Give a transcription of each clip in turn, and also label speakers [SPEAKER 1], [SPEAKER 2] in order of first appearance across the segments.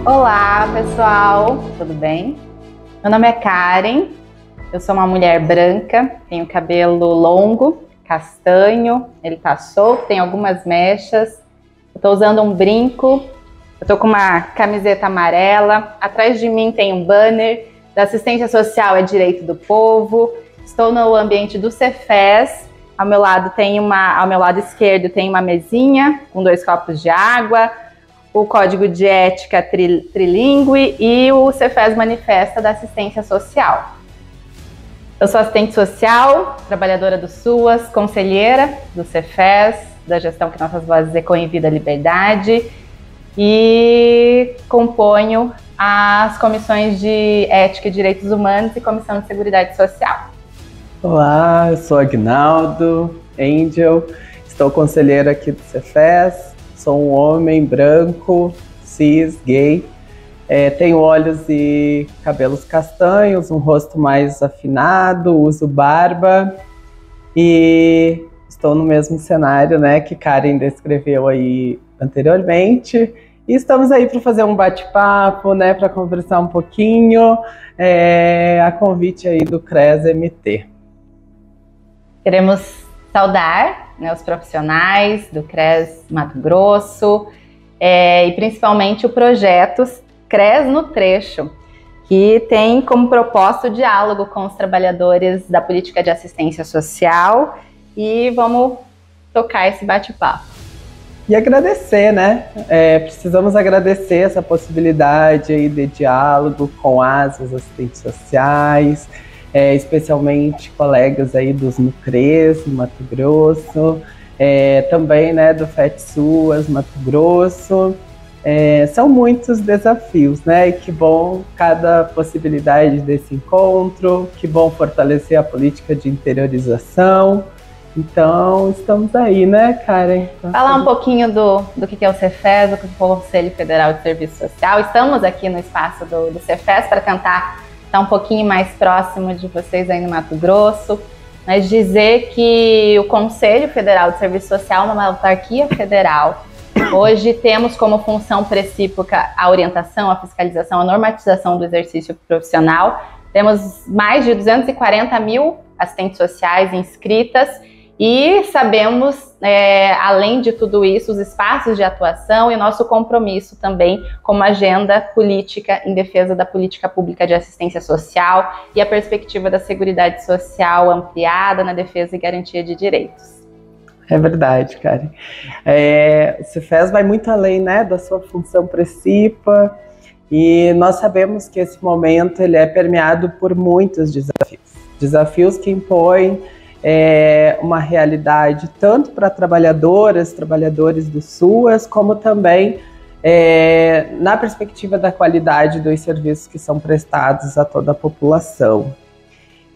[SPEAKER 1] Olá, pessoal, tudo bem? Meu nome é Karen, eu sou uma mulher branca, tenho cabelo longo, castanho, ele tá solto, tem algumas mechas, eu tô usando um brinco, eu tô com uma camiseta amarela, atrás de mim tem um banner da Assistência Social é Direito do Povo, estou no ambiente do Cefes, ao meu lado esquerdo tem uma mesinha com 2 copos de água, o Código de Ética Trilingue e o Cefes Manifesta da Assistência Social. Eu sou assistente social, trabalhadora do SUAS, conselheira do Cefes, da gestão que nossas vozes Ecoem Vida Liberdade, e componho as comissões de Ética e Direitos Humanos e Comissão de Seguridade Social.
[SPEAKER 2] Olá, eu sou Agnaldo Angel, estou conselheira aqui do Cefes. Sou um homem branco, cis, gay, tenho olhos e cabelos castanhos, um rosto mais afinado, uso barba e estou no mesmo cenário, né, que Karen descreveu aí anteriormente. E estamos aí para fazer um bate-papo, né, para conversar um pouquinho, a convite aí do CRES-MT.
[SPEAKER 1] Queremos saudar, né, os profissionais do CRES Mato Grosso e principalmente o projeto CRES no Trecho, que tem como propósito o diálogo com os trabalhadores da política de assistência social, e vamos tocar esse bate-papo.
[SPEAKER 2] E agradecer, né? Precisamos agradecer essa possibilidade aí de diálogo com as assistentes sociais, especialmente colegas aí dos NUCRES, Mato Grosso, também, né, do FET-SUAS, Mato Grosso. São muitos desafios, né? E que bom cada possibilidade desse encontro, que bom fortalecer a política de interiorização. Então, estamos aí, né, Karen?
[SPEAKER 1] Falar um pouquinho do que é o Cefes, o Conselho Federal de Serviço Social. Estamos aqui no espaço do Cefes para tentar estar um pouquinho mais próximo de vocês aí no Mato Grosso, mas dizer que o Conselho Federal de Serviço Social é uma autarquia federal. Hoje temos como função precípica a orientação, a fiscalização, a normatização do exercício profissional. Temos mais de 240 mil assistentes sociais inscritas e sabemos, além de tudo isso, os espaços de atuação e nosso compromisso também como agenda política em defesa da política pública de assistência social e a perspectiva da seguridade social ampliada na defesa e garantia de direitos.
[SPEAKER 2] É verdade, Karen. O Cefes vai muito além, né, da sua função precípua, e nós sabemos que esse momento ele é permeado por muitos desafios que impõem uma realidade tanto para trabalhadoras, trabalhadores do SUAS, como também na perspectiva da qualidade dos serviços que são prestados a toda a população.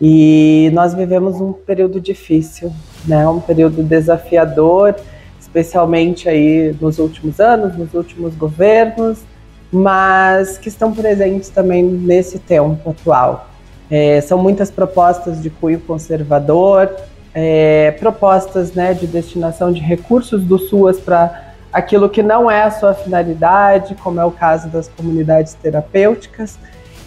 [SPEAKER 2] E nós vivemos um período difícil, né? Um período desafiador, especialmente aí nos últimos anos, nos últimos governos, mas que estão presentes também nesse tempo atual. São muitas propostas de cunho conservador, propostas, né, de destinação de recursos do SUAS para aquilo que não é a sua finalidade, como é o caso das comunidades terapêuticas.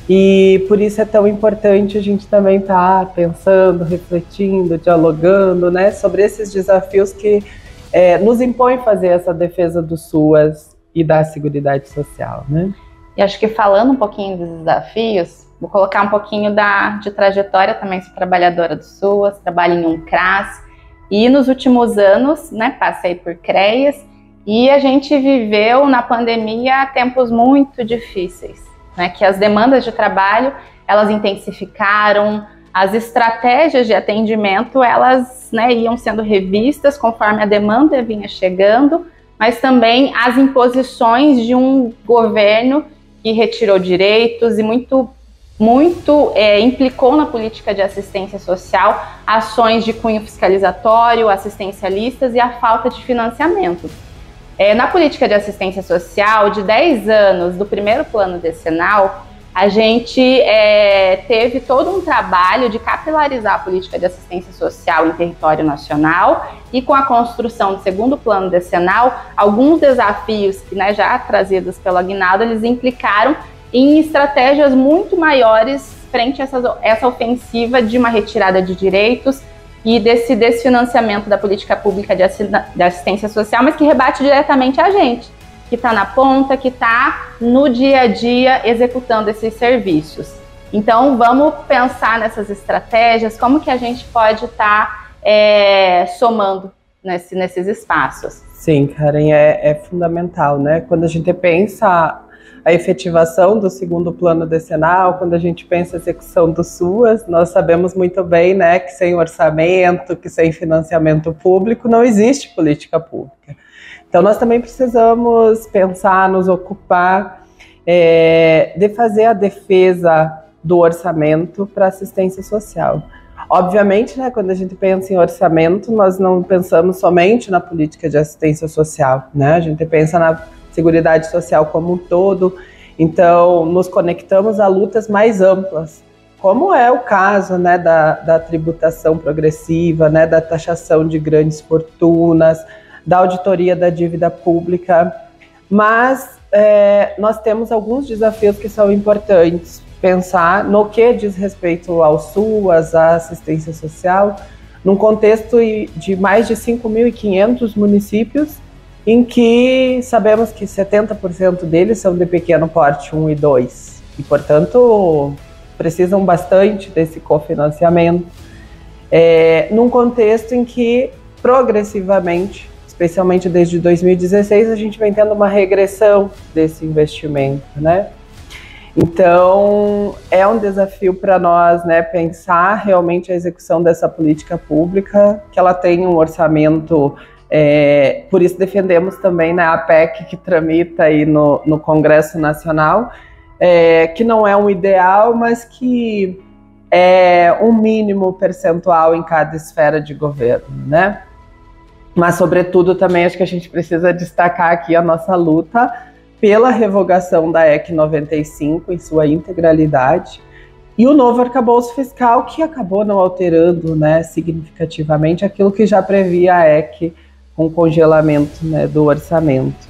[SPEAKER 2] E por isso é tão importante a gente também estar pensando, refletindo, dialogando, né, sobre esses desafios que nos impõem fazer essa defesa do SUAS e da Seguridade Social, né?
[SPEAKER 1] E acho que falando um pouquinho dos desafios, vou colocar um pouquinho de trajetória também. Sou trabalhadora do SUAS, trabalho em um CRAS, e nos últimos anos, né, passei por CREAS, e a gente viveu na pandemia tempos muito difíceis, né, que as demandas de trabalho, elas intensificaram, as estratégias de atendimento, elas, né, iam sendo revistas conforme a demanda vinha chegando, mas também as imposições de um governo que retirou direitos e muito implicou na política de assistência social ações de cunho fiscalizatório, assistencialistas e a falta de financiamento. Na política de assistência social, de 10 anos do primeiro plano decenal, a gente teve todo um trabalho de capilarizar a política de assistência social em território nacional e com a construção do segundo plano decenal, alguns desafios que, né, já trazidos pelo Aguinaldo, eles implicaram em estratégias muito maiores frente a essa ofensiva de uma retirada de direitos e desse desfinanciamento da política pública de assistência social, mas que rebate diretamente a gente, que está na ponta, que está no dia a dia executando esses serviços. Então, vamos pensar nessas estratégias, como que a gente pode estar somando nesses espaços.
[SPEAKER 2] Sim, Karen, é fundamental, né? Quando a gente pensa a efetivação do segundo plano decenal, quando a gente pensa a execução do SUAS, nós sabemos muito bem, né, que sem orçamento, que sem financiamento público, não existe política pública. Então, nós também precisamos pensar, nos ocupar de fazer a defesa do orçamento para assistência social. Obviamente, né, quando a gente pensa em orçamento, nós não pensamos somente na política de assistência social, né? A gente pensa na Seguridade Social como um todo, então nos conectamos a lutas mais amplas, como é o caso, né, da tributação progressiva, né, da taxação de grandes fortunas, da auditoria da dívida pública, mas nós temos alguns desafios que são importantes pensar no que diz respeito ao SUAS, à assistência social, num contexto de mais de 5.500 municípios, em que sabemos que 70% deles são de pequeno porte 1 e 2, e, portanto, precisam bastante desse cofinanciamento, num contexto em que, progressivamente, especialmente desde 2016, a gente vem tendo uma regressão desse investimento, né? Então, é um desafio para nós, né, pensar realmente a execução dessa política pública, que ela tem um orçamento. Por isso defendemos também, né, a PEC que tramita aí no Congresso Nacional, que não é um ideal, mas que é um mínimo percentual em cada esfera de governo, né? Mas, sobretudo, também acho que a gente precisa destacar aqui a nossa luta pela revogação da EC 95 em sua integralidade, e o novo arcabouço fiscal, que acabou não alterando, né, significativamente aquilo que já previa a EC com congelamento, né, do orçamento.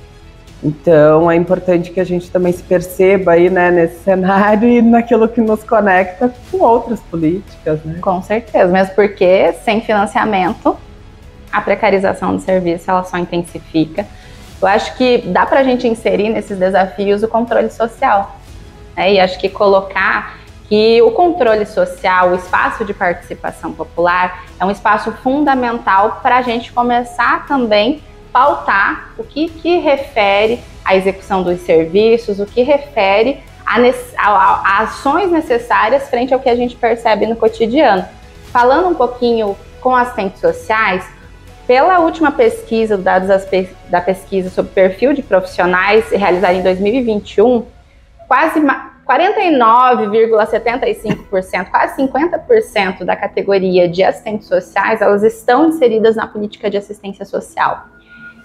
[SPEAKER 2] Então, é importante que a gente também se perceba aí, né, nesse cenário e naquilo que nos conecta com outras políticas, né?
[SPEAKER 1] Com certeza, mesmo porque sem financiamento, a precarização do serviço ela só intensifica. Eu acho que dá para a gente inserir nesses desafios o controle social, né? E acho que colocar que o controle social, o espaço de participação popular, é um espaço fundamental para a gente começar também a pautar o que refere à execução dos serviços, o que refere a ações necessárias frente ao que a gente percebe no cotidiano. Falando um pouquinho com assistentes sociais, pela última pesquisa, dados da pesquisa sobre perfil de profissionais realizada em 2021, quase 49,75%, quase 50% da categoria de assistentes sociais, elas estão inseridas na política de assistência social.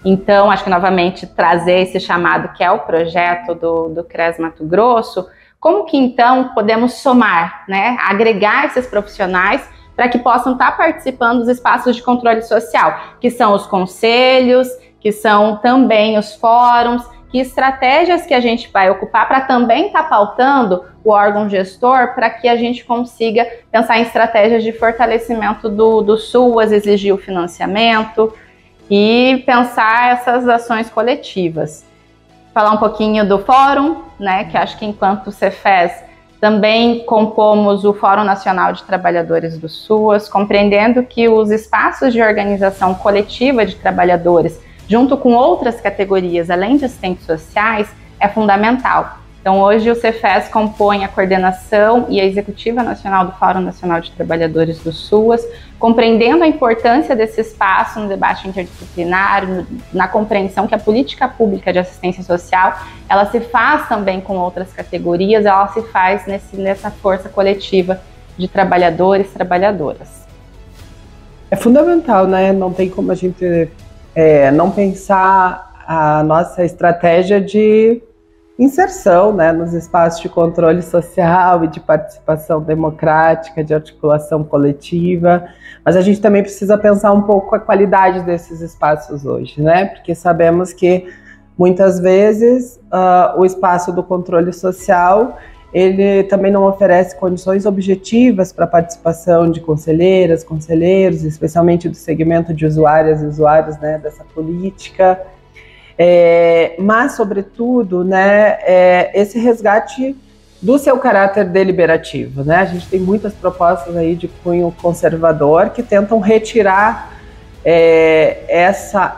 [SPEAKER 1] Então, acho que novamente trazer esse chamado que é o projeto do CRES Mato Grosso, como que então podemos somar, né, agregar esses profissionais para que possam estar participando dos espaços de controle social, que são os conselhos, que são também os fóruns, que estratégias que a gente vai ocupar para também estar pautando o órgão gestor para que a gente consiga pensar em estratégias de fortalecimento do SUAS, exigir o financiamento e pensar essas ações coletivas. Falar um pouquinho do fórum, né, que acho que enquanto Cefes também compomos o Fórum Nacional de Trabalhadores do SUAS, compreendendo que os espaços de organização coletiva de trabalhadores, junto com outras categorias, além de assistentes sociais, é fundamental. Então, hoje o Cefes compõe a coordenação e a executiva nacional do Fórum Nacional de Trabalhadores do SUAS, compreendendo a importância desse espaço no debate interdisciplinar, na compreensão que a política pública de assistência social, ela se faz também com outras categorias, ela se faz nessa força coletiva de trabalhadores e trabalhadoras.
[SPEAKER 2] É fundamental, né? Não tem como a gente não pensar a nossa estratégia de inserção, né, nos espaços de controle social e de participação democrática, de articulação coletiva, mas a gente também precisa pensar um pouco a qualidade desses espaços hoje, né, porque sabemos que muitas vezes o espaço do controle social, ele também não oferece condições objetivas para a participação de conselheiras, conselheiros, especialmente do segmento de usuárias e usuários, né, dessa política. Mas, sobretudo, né, esse resgate do seu caráter deliberativo, né? A gente tem muitas propostas aí de cunho conservador que tentam retirar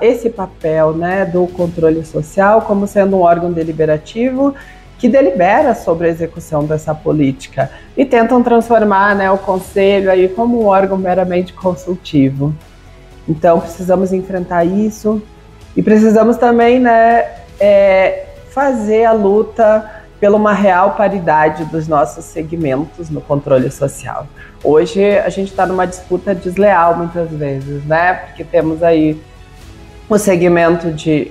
[SPEAKER 2] esse papel, né, do controle social como sendo um órgão deliberativo que delibera sobre a execução dessa política e tentam transformar, né, o conselho aí como um órgão meramente consultivo. Então, precisamos enfrentar isso. E precisamos também, né, fazer a luta pela uma real paridade dos nossos segmentos no controle social. Hoje a gente está numa disputa desleal muitas vezes, né? Porque temos aí o segmento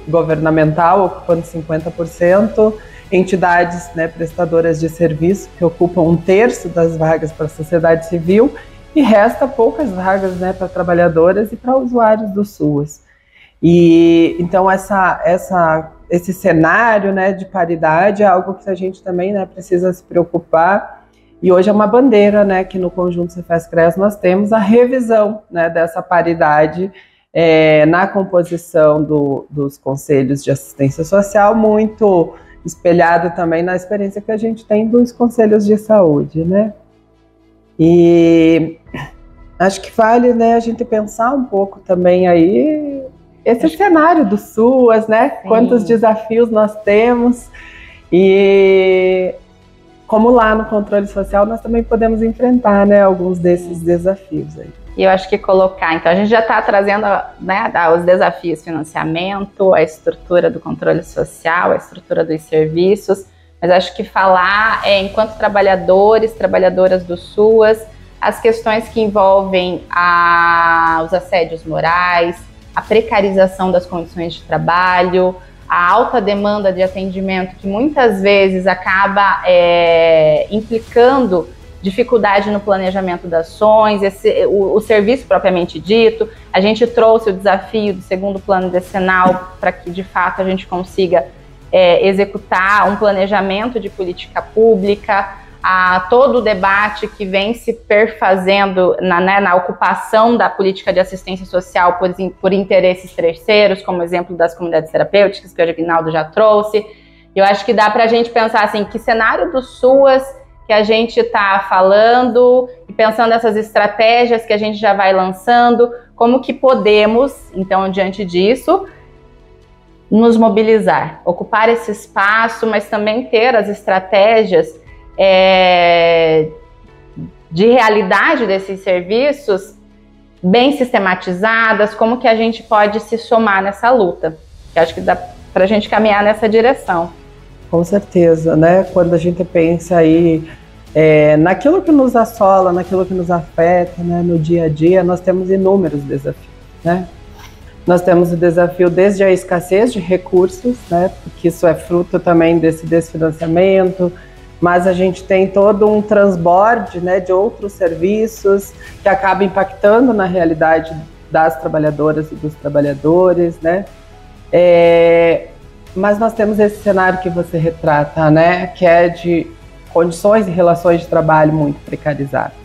[SPEAKER 2] governamental ocupando 50%, entidades, né, prestadoras de serviço que ocupam 1/3 das vagas para a sociedade civil e resta poucas vagas, né, para trabalhadoras e para usuários do SUAS. E então esse cenário, né, de paridade é algo que a gente também, né, precisa se preocupar. E hoje é uma bandeira, né, que no conjunto Cefes-CREAS nós temos a revisão, né, dessa paridade na composição dos conselhos de assistência social, muito espelhado também na experiência que a gente tem dos conselhos de saúde, né? E acho que vale, né, a gente pensar um pouco também aí esse cenário do SUAS, né? Sim. Quantos desafios nós temos e como lá no controle social nós também podemos enfrentar, né, alguns desses desafios aí.
[SPEAKER 1] E eu acho que colocar, então a gente já está trazendo, né, os desafios, financiamento, a estrutura do controle social, a estrutura dos serviços, mas acho que falar enquanto trabalhadores, trabalhadoras do SUAS, as questões que envolvem os assédios morais, a precarização das condições de trabalho, a alta demanda de atendimento que muitas vezes acaba implicando dificuldade no planejamento das ações, o serviço propriamente dito. A gente trouxe o desafio do segundo plano decenal para que de fato a gente consiga executar um planejamento de política pública, todo o debate que vem se perfazendo na ocupação da política de assistência social por interesses terceiros, como exemplo das comunidades terapêuticas, que o Aguinaldo já trouxe. Eu acho que dá para a gente pensar assim, que cenário do SUAS que a gente está falando e pensando essas estratégias que a gente já vai lançando, como que podemos, então, diante disso, nos mobilizar, ocupar esse espaço, mas também ter as estratégias de realidade desses serviços bem sistematizadas, como que a gente pode se somar nessa luta. Eu acho que dá para a gente caminhar nessa direção.
[SPEAKER 2] Com certeza, né? Quando a gente pensa aí naquilo que nos assola, naquilo que nos afeta, né, no dia a dia, nós temos inúmeros desafios, né? Nós temos o desafio desde a escassez de recursos, né, porque isso é fruto também desse desfinanciamento, mas a gente tem todo um transborde, né, de outros serviços que acaba impactando na realidade das trabalhadoras e dos trabalhadores, né? Mas nós temos esse cenário que você retrata, né, que é de condições e relações de trabalho muito precarizadas.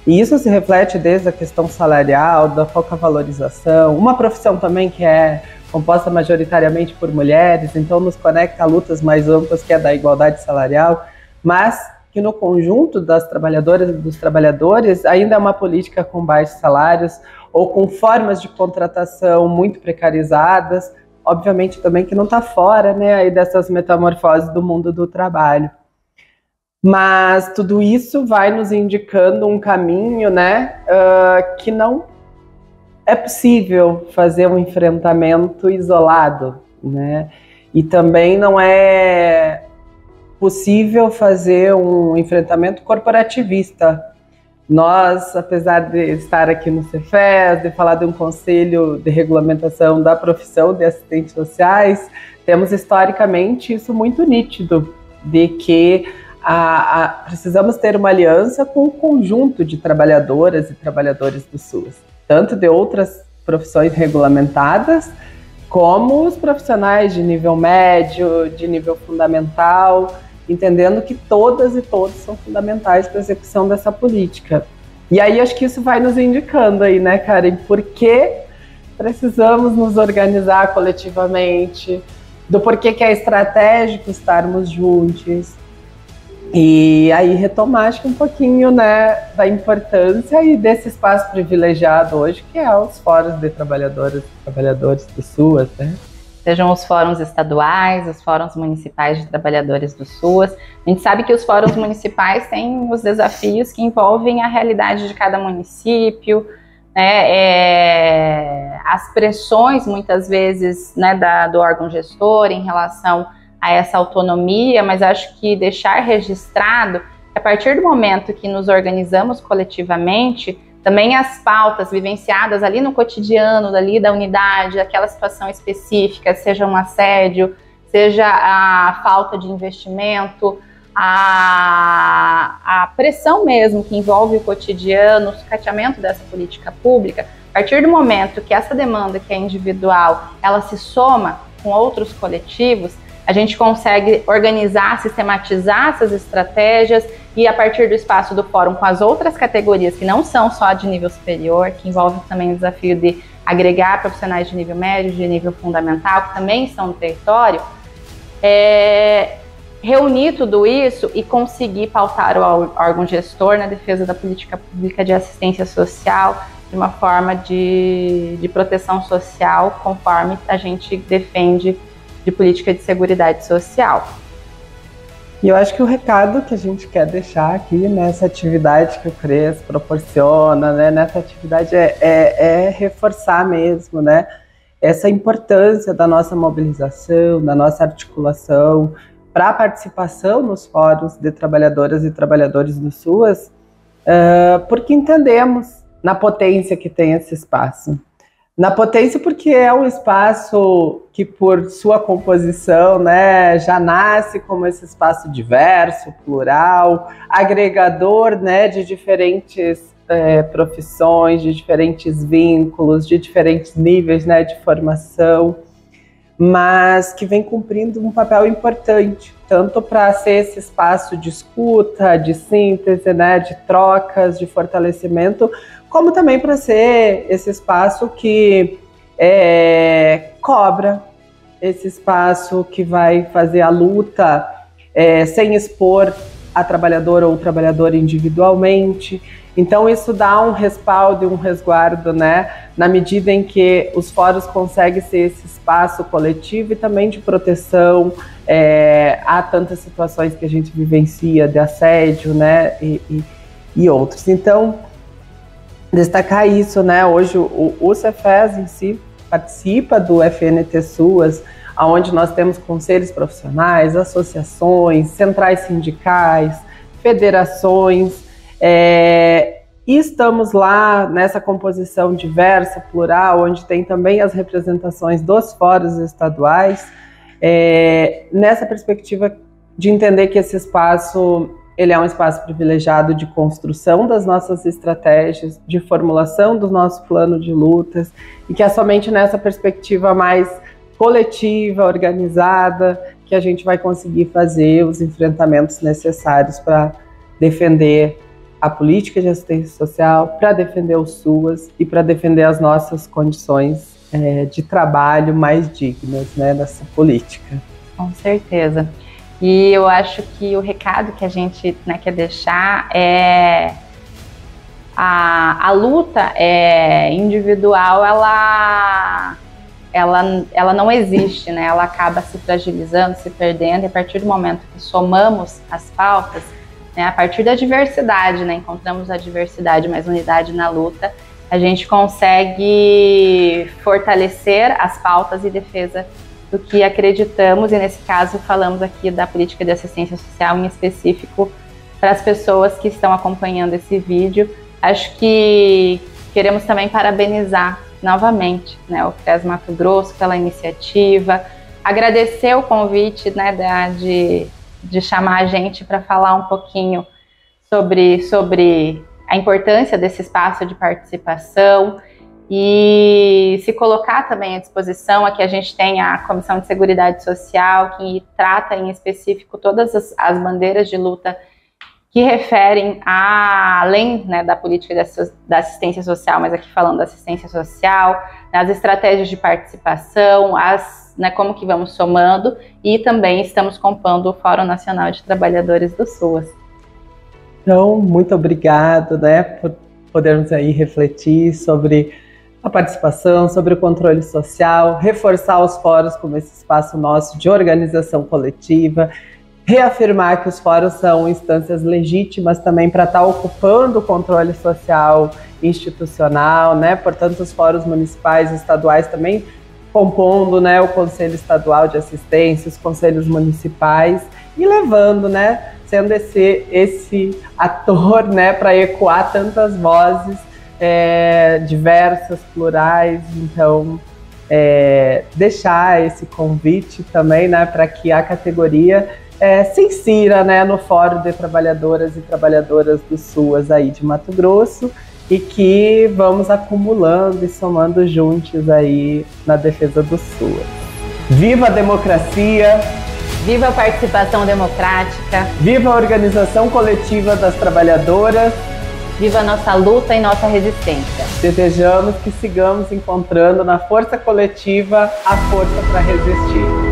[SPEAKER 2] E isso se reflete desde a questão salarial, da pouca valorização, uma profissão também que é composta majoritariamente por mulheres, então nos conecta a lutas mais amplas, que é da igualdade salarial, mas que no conjunto das trabalhadoras e dos trabalhadores ainda é uma política com baixos salários ou com formas de contratação muito precarizadas, obviamente também que não está fora, né, aí dessas metamorfoses do mundo do trabalho. Mas tudo isso vai nos indicando um caminho, né, que não é possível fazer um enfrentamento isolado, né, e também não é possível fazer um enfrentamento corporativista, Nós, apesar de estar aqui no Cefes, de falar de um conselho de regulamentação da profissão de assistentes sociais, temos historicamente isso muito nítido, de que precisamos ter uma aliança com o conjunto de trabalhadoras e trabalhadores do SUS, tanto de outras profissões regulamentadas, como os profissionais de nível médio, de nível fundamental, entendendo que todas e todos são fundamentais para a execução dessa política. E aí acho que isso vai nos indicando aí, né, Karen, por que precisamos nos organizar coletivamente, do porquê que é estratégico estarmos juntos. E aí retomar, acho que um pouquinho, né, da importância e desse espaço privilegiado hoje, que é os fóruns de trabalhadoras e trabalhadores do SUAS, né?
[SPEAKER 1] Sejam os fóruns estaduais, os fóruns municipais de trabalhadores do SUAS. A gente sabe que os fóruns municipais têm os desafios que envolvem a realidade de cada município, né, as pressões, muitas vezes, né, do órgão gestor em relação a essa autonomia, mas acho que deixar registrado que a partir do momento que nos organizamos coletivamente, também as pautas vivenciadas ali no cotidiano, ali da unidade, aquela situação específica, seja um assédio, seja a falta de investimento, a pressão mesmo que envolve o cotidiano, o sucateamento dessa política pública, a partir do momento que essa demanda que é individual, ela se soma com outros coletivos, a gente consegue organizar, sistematizar essas estratégias e a partir do espaço do fórum com as outras categorias que não são só de nível superior, que envolve também o desafio de agregar profissionais de nível médio, de nível fundamental, que também estão no território, reunir tudo isso e conseguir pautar o órgão gestor na defesa da política pública de assistência social de uma forma de proteção social, conforme a gente defende de política de seguridade social.
[SPEAKER 2] E eu acho que o recado que a gente quer deixar aqui nessa atividade que o CRES proporciona, né, nessa atividade é reforçar mesmo, né, essa importância da nossa mobilização, da nossa articulação para a participação nos fóruns de trabalhadoras e trabalhadores do SUAS, porque entendemos na potência que tem esse espaço. Na potência porque é um espaço que, por sua composição, né, já nasce como esse espaço diverso, plural, agregador, né, de diferentes profissões, de diferentes vínculos, de diferentes níveis, né, de formação, mas que vem cumprindo um papel importante, tanto para ser esse espaço de escuta, de síntese, né, de trocas, de fortalecimento, como também para ser esse espaço que cobra, esse espaço que vai fazer a luta sem expor a trabalhadora ou o trabalhador individualmente. Então isso dá um respaldo e um resguardo, né, na medida em que os fóruns conseguem ser esse espaço coletivo e também de proteção a tantas situações que a gente vivencia de assédio, né, e outros. Então, destacar isso, né? Hoje o Cefes em si participa do FNT SUAS, onde nós temos conselhos profissionais, associações, centrais sindicais, federações, e estamos lá nessa composição diversa, plural, onde tem também as representações dos fóruns estaduais, nessa perspectiva de entender que esse espaço ele é um espaço privilegiado de construção das nossas estratégias, de formulação do nosso plano de lutas, e que é somente nessa perspectiva mais coletiva, organizada, que a gente vai conseguir fazer os enfrentamentos necessários para defender a política de assistência social, para defender o SUAS e para defender as nossas condições de trabalho mais dignas, né, dessa política.
[SPEAKER 1] Com certeza. E eu acho que o recado que a gente, né, quer deixar é a luta individual, ela não existe, né? Ela acaba se fragilizando, se perdendo, e a partir do momento que somamos as pautas, né, a partir da diversidade, né, encontramos a diversidade, mas unidade na luta, a gente consegue fortalecer as pautas e defesa do que acreditamos, e nesse caso falamos aqui da política de assistência social em específico para as pessoas que estão acompanhando esse vídeo, Acho que queremos também parabenizar novamente, né, o CREAS Mato Grosso pela iniciativa, agradecer o convite, né, de chamar a gente para falar um pouquinho sobre a importância desse espaço de participação e se colocar também à disposição. Aqui a gente tem a Comissão de Seguridade Social, que trata em específico todas as bandeiras de luta que referem além, né, da política da assistência social, mas aqui falando da assistência social, as estratégias de participação, né, como que vamos somando, e também estamos compondo o Fórum Nacional de Trabalhadores do SUAS.
[SPEAKER 2] Então, muito obrigado, né, por podermos aí refletir sobre a participação, sobre o controle social, reforçar os fóruns como esse espaço nosso de organização coletiva, reafirmar que os fóruns são instâncias legítimas também para estar ocupando o controle social institucional, né? Portanto, os fóruns municipais e estaduais também compondo, né, o Conselho Estadual de Assistência, os conselhos municipais e levando, né, sendo esse ator, né, para ecoar tantas vozes diversas, plurais. Então, deixar esse convite também, né, para que a categoria se insira, né, no Fórum de Trabalhadoras e Trabalhadoras do SUAS aí de Mato Grosso, e que vamos acumulando e somando juntos aí na defesa do SUAS. Viva a democracia!
[SPEAKER 1] Viva a participação democrática!
[SPEAKER 2] Viva a organização coletiva das trabalhadoras!
[SPEAKER 1] Viva a nossa luta e nossa resistência!
[SPEAKER 2] Desejamos que sigamos encontrando na força coletiva a força para resistir.